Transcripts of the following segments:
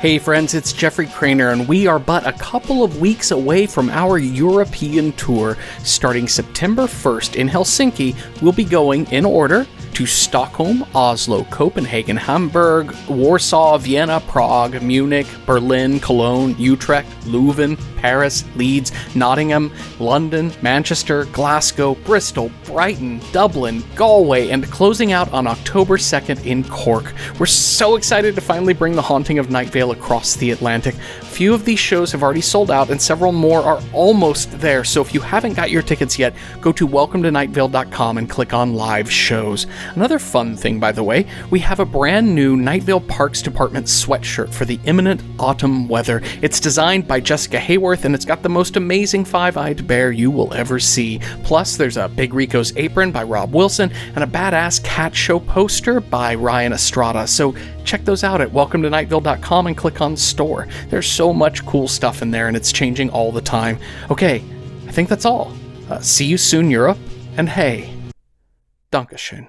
Hey friends, it's Jeffrey Cranor, and we are but a couple of weeks away from our European tour. Starting September 1st in Helsinki, we'll be going, in order, to Stockholm, Oslo, Copenhagen, Hamburg, Warsaw, Vienna, Prague, Munich, Berlin, Cologne, Utrecht, Leuven, Paris, Leeds, Nottingham, London, Manchester, Glasgow, Bristol, Brighton, Dublin, Galway, and closing out on October 2nd in Cork. We're so excited to finally bring the haunting of Night Vale across the Atlantic. Few of these shows have already sold out, and several more are almost there, so if you haven't got your tickets yet, go to welcometonightvale.com and click on live shows. Another fun thing, by the way, we have a brand new Night Vale Parks Department sweatshirt for the imminent autumn weather. It's designed by Jessica Hayworth, and it's got the most amazing five-eyed bear you will ever see. Plus, there's a Big Rico's apron by Rob Wilson, and a badass cat show poster by Ryan Estrada, so check those out at welcometonightvale.com and click on store. There's so much cool stuff in there, and it's changing all the time. Okay, I think that's all. See you soon, Europe, and hey, Dankeschön.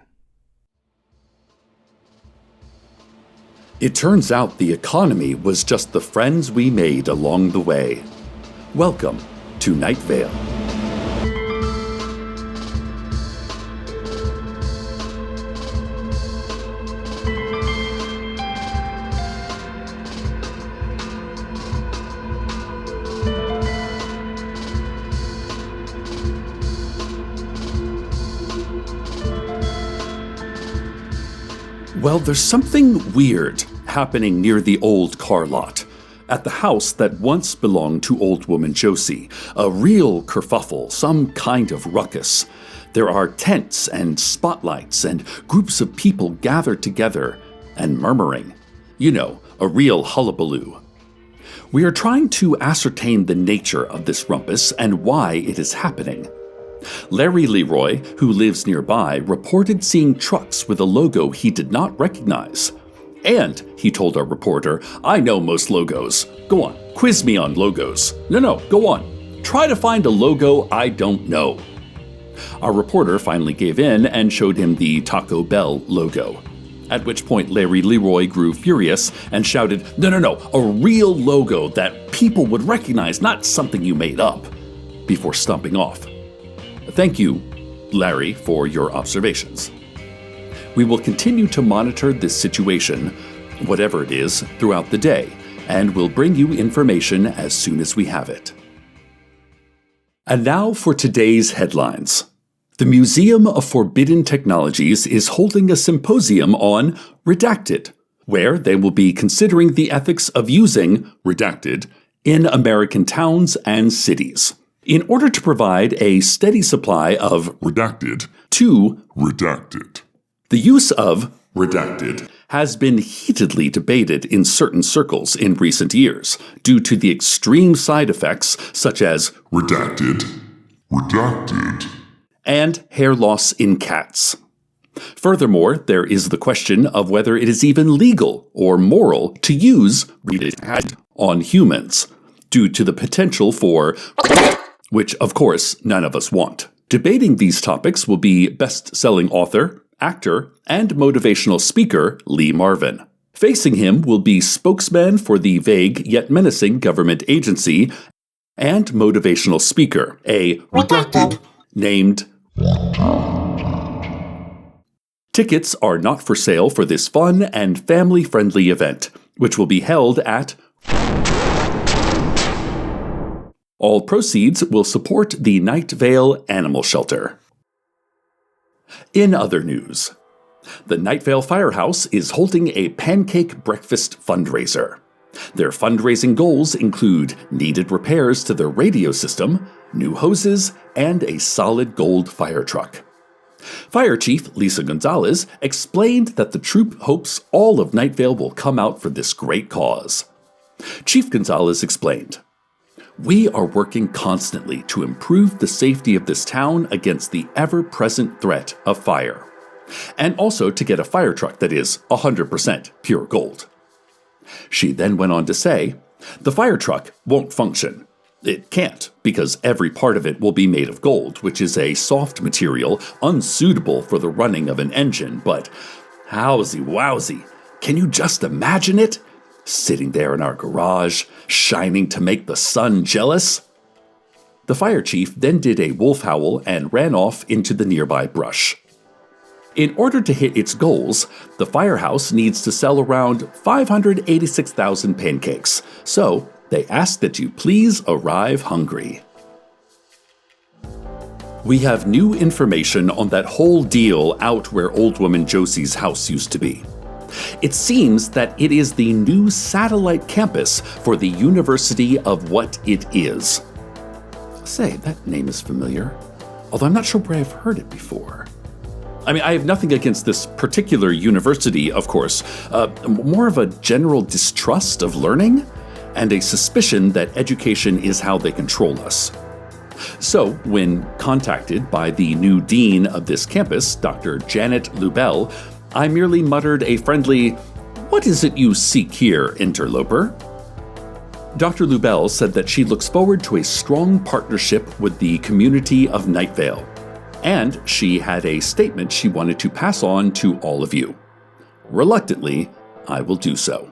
It turns out the economy was just the friends we made along the way. Welcome to Night Vale. Well, there's something weird happening near the old car lot, at the house that once belonged to old woman Josie. A real kerfuffle, some kind of ruckus. There are tents and spotlights and groups of people gathered together and murmuring. You know, a real hullabaloo. We are trying to ascertain the nature of this rumpus and why it is happening. Larry Leroy, who lives nearby, reported seeing trucks with a logo he did not recognize. And, he told our reporter, I know most logos. Go on, quiz me on logos. No, go on. Try to find a logo I don't know. Our reporter finally gave in and showed him the Taco Bell logo. At which point Larry Leroy grew furious and shouted, No, a real logo that people would recognize, not something you made up, before stomping off. Thank you, Larry, for your observations. We will continue to monitor this situation, whatever it is, throughout the day, and will bring you information as soon as we have it. And now for today's headlines. The Museum of Forbidden Technologies is holding a symposium on Redacted, where they will be considering the ethics of using Redacted in American towns and cities. In order to provide a steady supply of Redacted to Redacted. The use of Redacted has been heatedly debated in certain circles in recent years due to the extreme side effects such as Redacted, and hair loss in cats. Furthermore, there is the question of whether it is even legal or moral to use Redacted on humans due to the potential for which, of course, none of us want. Debating these topics will be best-selling author, actor, and motivational speaker Lee Marvin. Facing him will be spokesman for the vague yet menacing government agency and motivational speaker, a Redacted named. Tickets are not for sale for this fun and family-friendly event, which will be held at. All proceeds will support the Night Vale Animal Shelter. In other news, the Night Vale Firehouse is holding a pancake breakfast fundraiser. Their fundraising goals include needed repairs to their radio system, new hoses, and a solid gold fire truck. Fire Chief Lisa Gonzalez explained that the troop hopes all of Night Vale will come out for this great cause. Chief Gonzalez explained, We are working constantly to improve the safety of this town against the ever-present threat of fire, and also to get a fire truck that is 100% pure gold. She then went on to say, the fire truck won't function. It can't, because every part of it will be made of gold, which is a soft material unsuitable for the running of an engine, but howsy wowsy, can you just imagine it? sitting there in our garage, shining to make the sun jealous. The fire chief then did a wolf howl and ran off into the nearby brush. In order to hit its goals, the Firehouse needs to sell around 586,000 pancakes, so they ask that you please arrive hungry. We have new information on that whole deal out where Old Woman Josie's house used to be. It seems that it is the new satellite campus for the University of what it is. Say, that name is familiar, although I'm not sure where I've heard it before. I mean, I have nothing against this particular university, of course, more of a general distrust of learning and a suspicion that education is how they control us. So, when contacted by the new dean of this campus, Dr. Janet Lubelle, I merely muttered a friendly, "What is it you seek here, interloper?" Dr. Lubelle said that she looks forward to a strong partnership with the community of Night Vale, and she had a statement she wanted to pass on to all of you. Reluctantly, I will do so.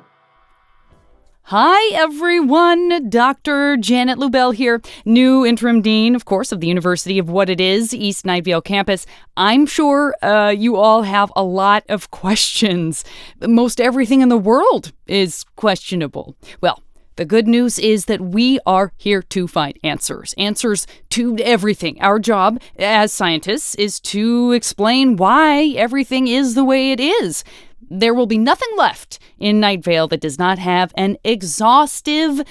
Hi, everyone. Dr. Janet Lubelle here, new interim dean, of course, of the University of what it is, East Night Vale campus. I'm sure you all have a lot of questions. Most everything in the world is questionable. Well, the good news is that we are here to find answers to everything. Our job as scientists is to explain why everything is the way it is. There will be nothing left in Night Vale that does not have an exhaustive,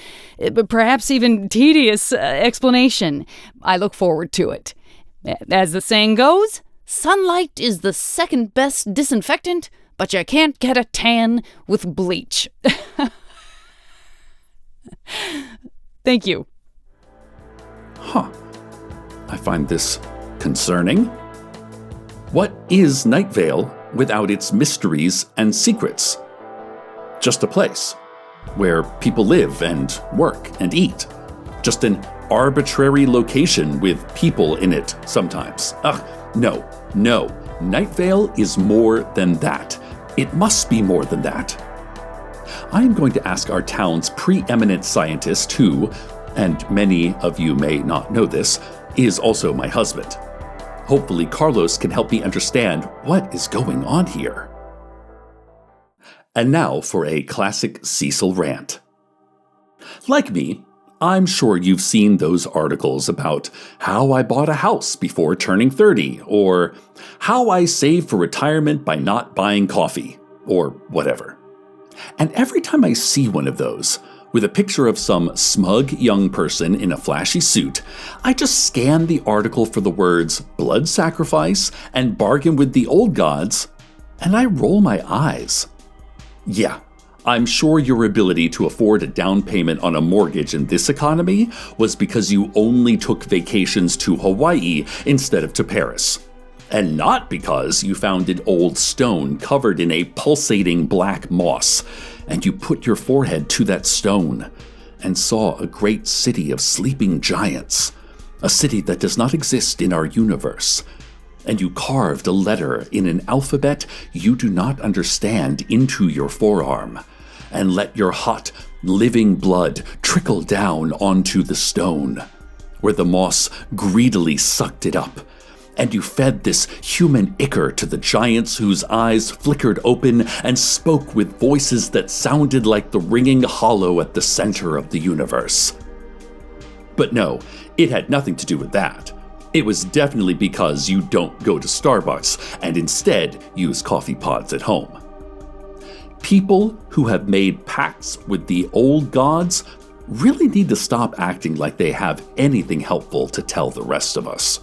perhaps even tedious explanation. I look forward to it. As the saying goes, sunlight is the second best disinfectant, but you can't get a tan with bleach. Thank you. I find this concerning. What is Night Vale without its mysteries and secrets? Just a place where people live and work and eat. Just an arbitrary location with people in it sometimes. No. Night Vale is more than that. It must be more than that. I am going to ask our town's preeminent scientist who, and many of you may not know this, is also my husband. Hopefully Carlos can help me understand what is going on here. And now for a classic Cecil rant. Like me, I'm sure you've seen those articles about how I bought a house before turning 30, or how I saved for retirement by not buying coffee, or whatever. And every time I see one of those, with a picture of some smug young person in a flashy suit, I just scan the article for the words blood sacrifice and bargain with the old gods, and I roll my eyes. Yeah, I'm sure your ability to afford a down payment on a mortgage in this economy was because you only took vacations to Hawaii instead of to Paris. And not because you found an old stone covered in a pulsating black moss, and you put your forehead to that stone and saw a great city of sleeping giants, a city that does not exist in our universe, and you carved a letter in an alphabet you do not understand into your forearm, and let your hot, living blood trickle down onto the stone, where the moss greedily sucked it up, and you fed this human ichor to the giants whose eyes flickered open and spoke with voices that sounded like the ringing hollow at the center of the universe. But no, it had nothing to do with that. It was definitely because you don't go to Starbucks and instead use coffee pods at home. People who have made pacts with the old gods really need to stop acting like they have anything helpful to tell the rest of us.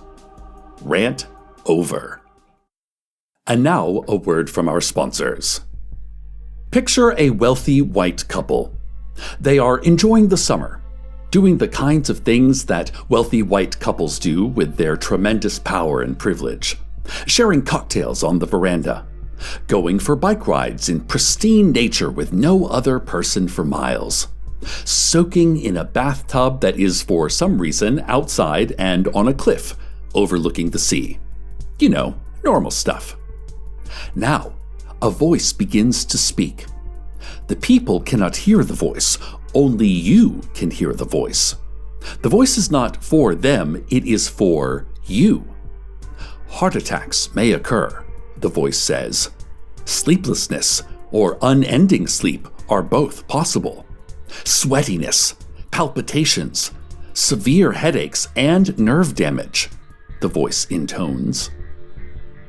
Rant over. And now a word from our sponsors. Picture a wealthy white couple. They are enjoying the summer, doing the kinds of things that wealthy white couples do with their tremendous power and privilege, sharing cocktails on the veranda, going for bike rides in pristine nature with no other person for miles, soaking in a bathtub that is for some reason outside and on a cliff, overlooking the sea. You know, normal stuff. Now, a voice begins to speak. The people cannot hear the voice. Only you can hear the voice. The voice is not for them, it is for you. Heart attacks may occur, the voice says. Sleeplessness or unending sleep are both possible. Sweatiness, palpitations, severe headaches, and nerve damage, the voice intones.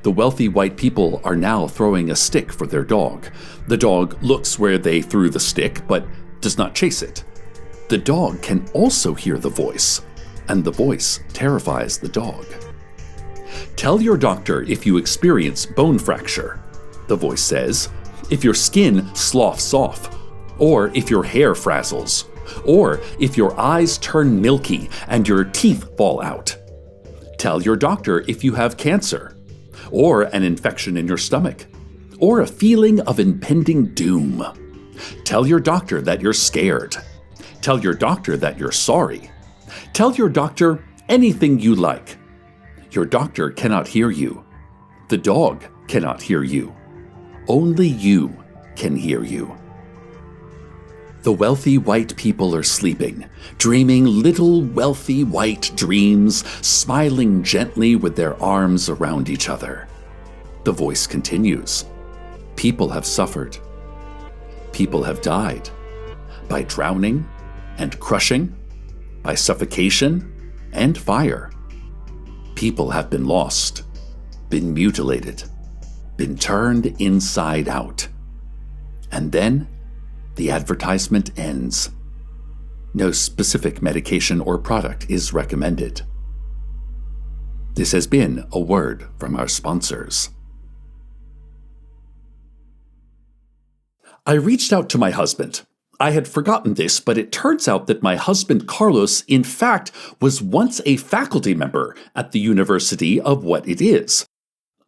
The wealthy white people are now throwing a stick for their dog. The dog looks where they threw the stick, but does not chase it. The dog can also hear the voice, and the voice terrifies the dog. Tell your doctor if you experience bone fracture, the voice says, if your skin sloughs off, or if your hair frazzles, or if your eyes turn milky and your teeth fall out. Tell your doctor if you have cancer, or an infection in your stomach, or a feeling of impending doom. Tell your doctor that you're scared. Tell your doctor that you're sorry. Tell your doctor anything you like. Your doctor cannot hear you. The dog cannot hear you. Only you can hear you. The wealthy white people are sleeping, dreaming little wealthy white dreams, smiling gently with their arms around each other. The voice continues. People have suffered. People have died by drowning and crushing, by suffocation and fire. People have been lost, been mutilated, been turned inside out. And then the advertisement ends. No specific medication or product is recommended. This has been a word from our sponsors. I reached out to my husband. I had forgotten this, but it turns out that my husband Carlos, in fact, was once a faculty member at the University of What It Is.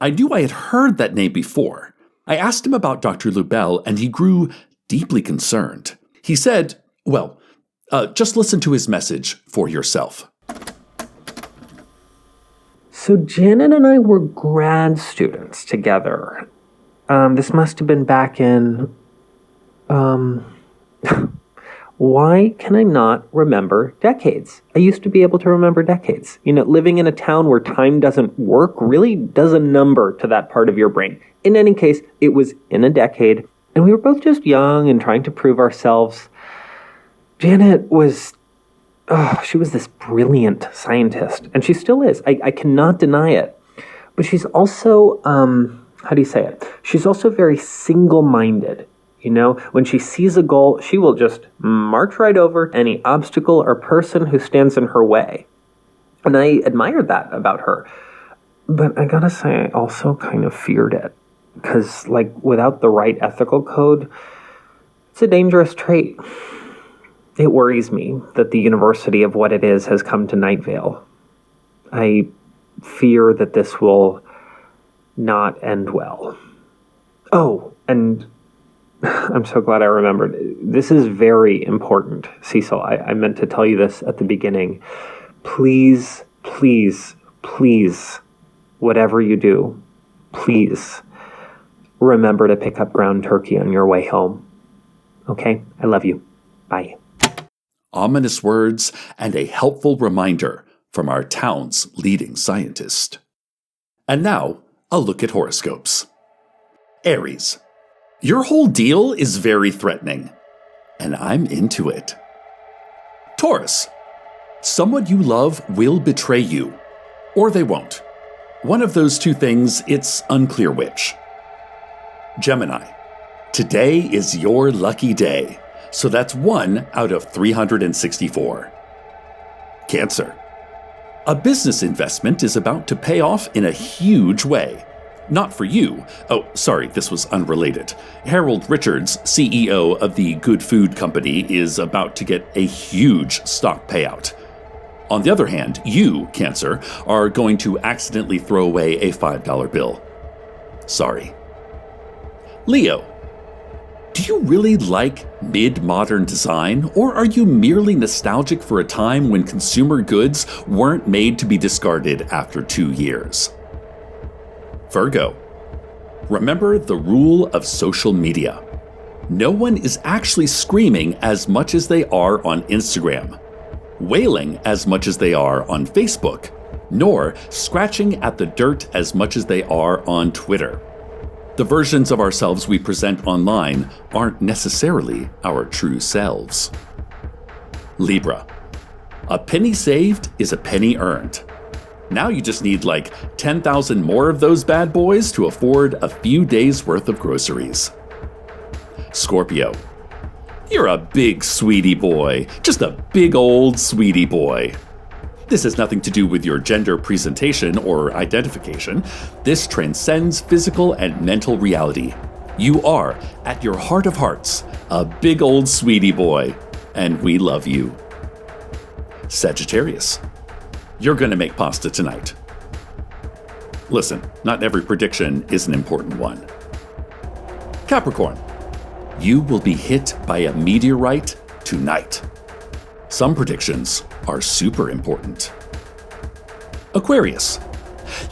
I knew I had heard that name before. I asked him about Dr. Lubelle, and he grew deeply concerned. He said, well, just listen to his message for yourself. So Janet and I were grad students together. This must have been back in... Why can I not remember decades? I used to be able to remember decades. You know, living in a town where time doesn't work really does a number to that part of your brain. In any case, it was in a decade, and we were both just young and trying to prove ourselves. Janet was... she was this brilliant scientist, and she still is. I cannot deny it. But she's also, how do you say it? She's also very single-minded. You know, when she sees a goal, she will just march right over any obstacle or person who stands in her way. And I admired that about her. But I gotta say, I also kind of feared it. Because, like, without the right ethical code, it's a dangerous trait. It worries me that the University of What It Is has come to Night Vale. I fear that this will not end well. Oh, and... I'm so glad I remembered. This is very important, Cecil. I meant to tell you this at the beginning. Please, please, please, whatever you do, please remember to pick up ground turkey on your way home. Okay? I love you. Bye. Ominous words and a helpful reminder from our town's leading scientist. And now, a look at horoscopes. Aries. Your whole deal is very threatening, and I'm into it. Taurus. Someone you love will betray you, or they won't. One of those two things, it's unclear which. Gemini. Today is your lucky day, so that's 1 out of 364. Cancer. A business investment is about to pay off in a huge way. Not for you. Oh, sorry, this was unrelated. Harold Richards, CEO of the Good Food Company, is about to get a huge stock payout. On the other hand, you, Cancer, are going to accidentally throw away a $5 bill. Sorry. Leo. Do you really like mid-modern design, or are you merely nostalgic for a time when consumer goods weren't made to be discarded after 2 years? Virgo. Remember the rule of social media. No one is actually screaming as much as they are on Instagram, wailing as much as they are on Facebook, nor scratching at the dirt as much as they are on Twitter. The versions of ourselves we present online aren't necessarily our true selves. Libra. A penny saved is a penny earned. Now you just need like 10,000 more of those bad boys to afford a few days' worth of groceries. Scorpio. You're a big sweetie boy, just a big old sweetie boy. This has nothing to do with your gender presentation or identification. This transcends physical and mental reality. You are, at your heart of hearts, a big old sweetie boy, and we love you. Sagittarius. You're gonna make pasta tonight. Listen, not every prediction is an important one. Capricorn. You will be hit by a meteorite tonight. Some predictions are super important. Aquarius.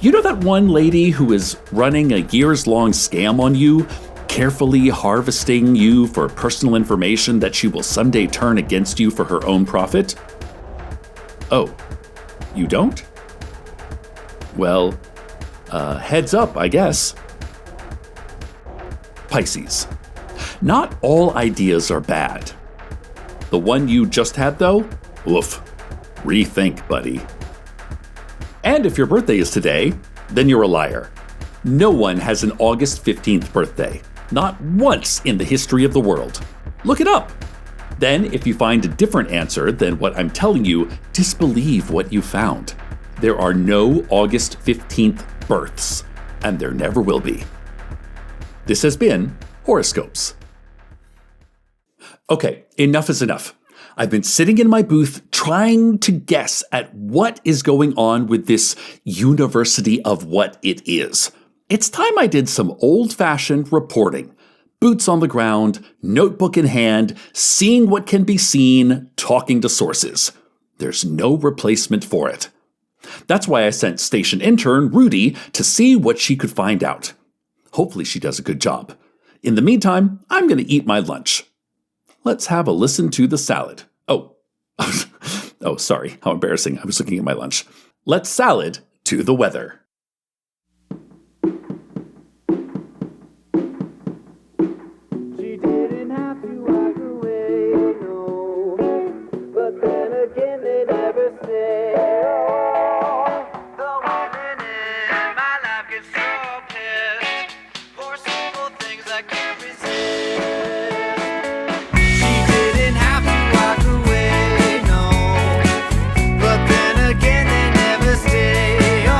You know that one lady who is running a years-long scam on you, carefully harvesting you for personal information that she will someday turn against you for her own profit? Oh, you don't? Well, heads up, I guess. Pisces. Not all ideas are bad. The one you just had, though? Oof. Rethink, buddy. And if your birthday is today, then you're a liar. No one has an August 15th birthday. Not once in the history of the world. Look it up. Then, if you find a different answer than what I'm telling you, disbelieve what you found. There are no August 15th births, and there never will be. This has been Horoscopes. Okay, enough is enough. I've been sitting in my booth trying to guess at what is going on with this university of what it is. It's time I did some old-fashioned reporting. Boots on the ground, notebook in hand, seeing what can be seen, talking to sources. There's no replacement for it. That's why I sent station intern Rudy to see what she could find out. Hopefully she does a good job. In the meantime, I'm going to eat my lunch. Let's have a listen to the salad. Oh, sorry, how embarrassing. I was looking at my lunch. Let's salad to the weather. She didn't have to walk away, no. But then again, they never say, oh. The women in my life get so pissed for simple things I can't resist. Walk away, no. But then again, they never stay, oh.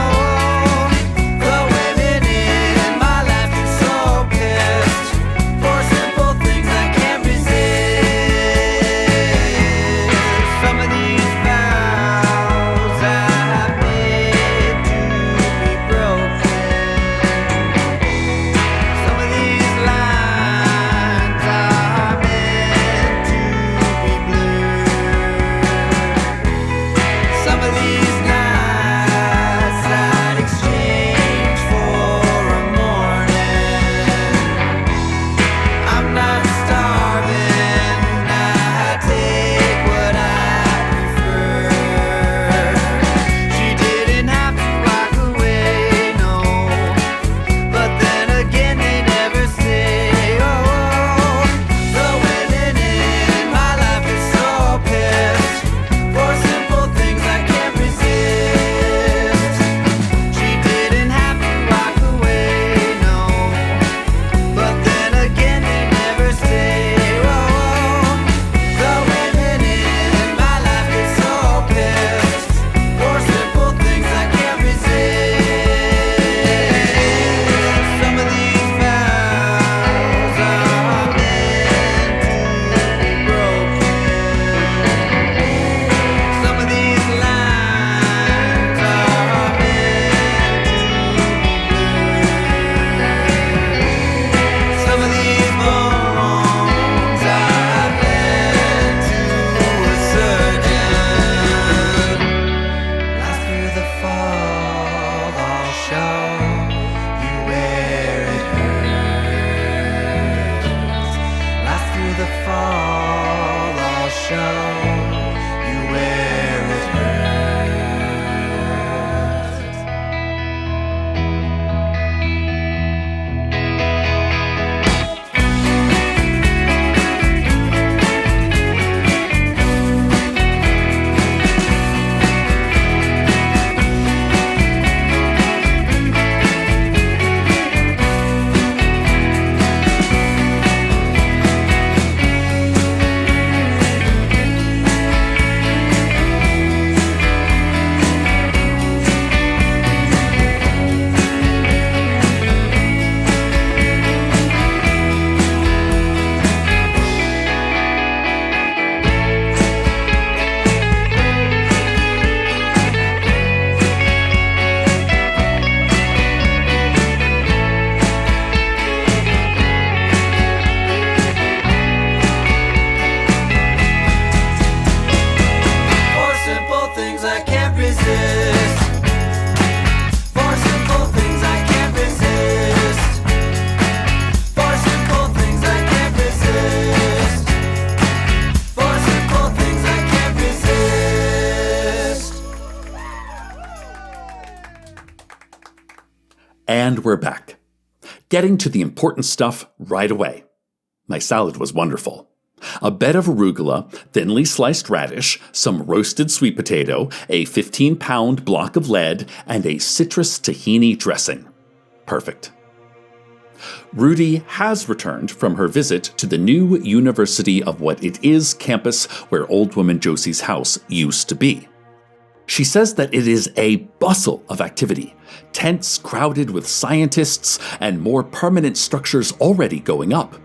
the fall, I'll show you where it hurts. And we're back. Getting to the important stuff right away. My salad was wonderful. A bed of arugula, thinly sliced radish, some roasted sweet potato, a 15-pound block of lead, and a citrus tahini dressing. Perfect. Rudy has returned from her visit to the new University of What It Is campus where Old Woman Josie's house used to be. She says that it is a bustle of activity, tents crowded with scientists and more permanent structures already going up.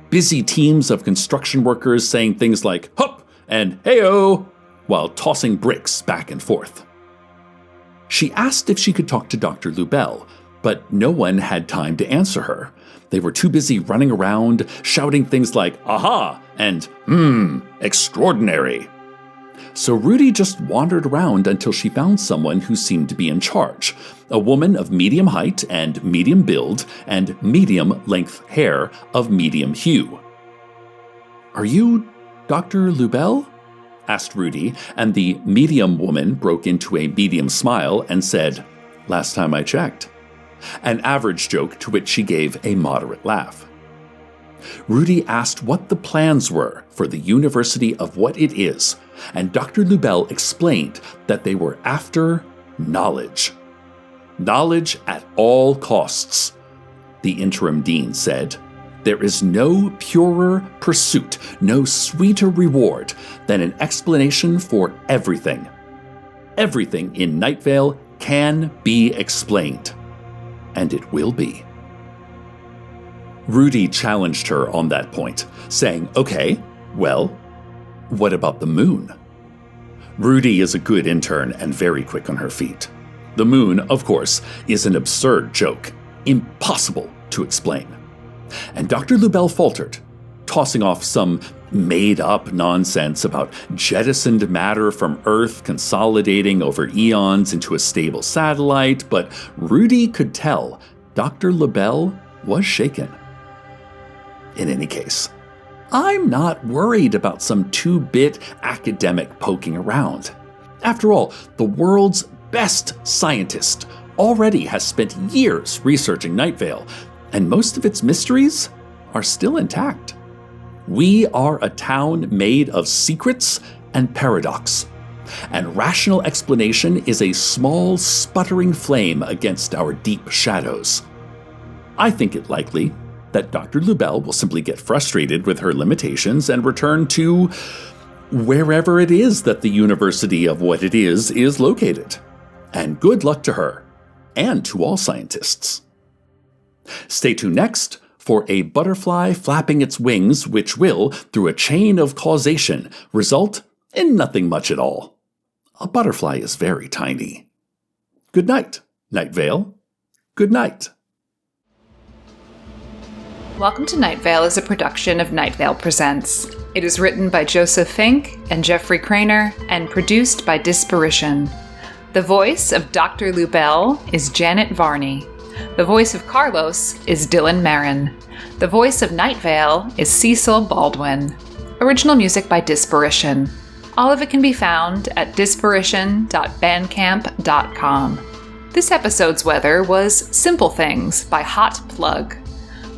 Busy teams of construction workers saying things like "hup" and "heyo" while tossing bricks back and forth. She asked if she could talk to Dr. Lubelle, but no one had time to answer her. They were too busy running around, shouting things like "aha" and "extraordinary." So Rudy just wandered around until she found someone who seemed to be in charge, a woman of medium height and medium build and medium length hair of medium hue. "Are you Dr. Lubelle?" asked Rudy, and the medium woman broke into a medium smile and said, "Last time I checked," an average joke to which she gave a moderate laugh. Rudy asked what the plans were for the University of What It Is, and Dr. Lubelle explained that they were after knowledge. Knowledge at all costs, the interim dean said. There is no purer pursuit, no sweeter reward than an explanation for everything. Everything in Night Vale can be explained, and it will be. Rudy challenged her on that point, saying, "Okay, well, what about the moon?" Rudy is a good intern and very quick on her feet. The moon, of course, is an absurd joke, impossible to explain. And Dr. Lubelle faltered, tossing off some made-up nonsense about jettisoned matter from Earth consolidating over eons into a stable satellite, but Rudy could tell Dr. Lubelle was shaken. In any case, I'm not worried about some 2-bit academic poking around. After all, the world's best scientist already has spent years researching Night Vale, and most of its mysteries are still intact. We are a town made of secrets and paradox, and rational explanation is a small, sputtering flame against our deep shadows. I think it likely that Dr. Lubelle will simply get frustrated with her limitations and return to wherever it is that the University of What It Is located. And good luck to her, and to all scientists. Stay tuned next for a butterfly flapping its wings, which will, through a chain of causation, result in nothing much at all. A butterfly is very tiny. Good night, Night Vale. Good night. Welcome to Night Vale is a production of Night Vale Presents. It is written by Joseph Fink and Jeffrey Cranor and produced by Disparition. The voice of Dr. Lubelle is Janet Varney. The voice of Carlos is Dylan Marron. The voice of Night Vale is Cecil Baldwin. Original music by Disparition. All of it can be found at disparition.bandcamp.com. This episode's weather was Simple Things by Hot Plug.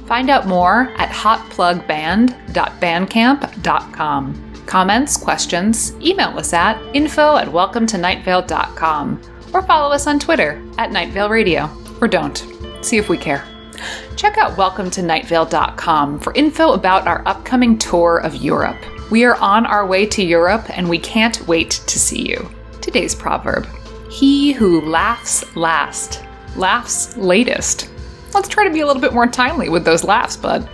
Find out more at hotplugband.bandcamp.com. Comments, questions, email us at info@welcometonightvale.com or follow us on Twitter at Night Vale Radio. Or don't. See if we care. Check out welcometonightvale.com for info about our upcoming tour of Europe. We are on our way to Europe and we can't wait to see you. Today's proverb: he who laughs last, laughs latest. Let's try to be a little bit more timely with those laughs, bud.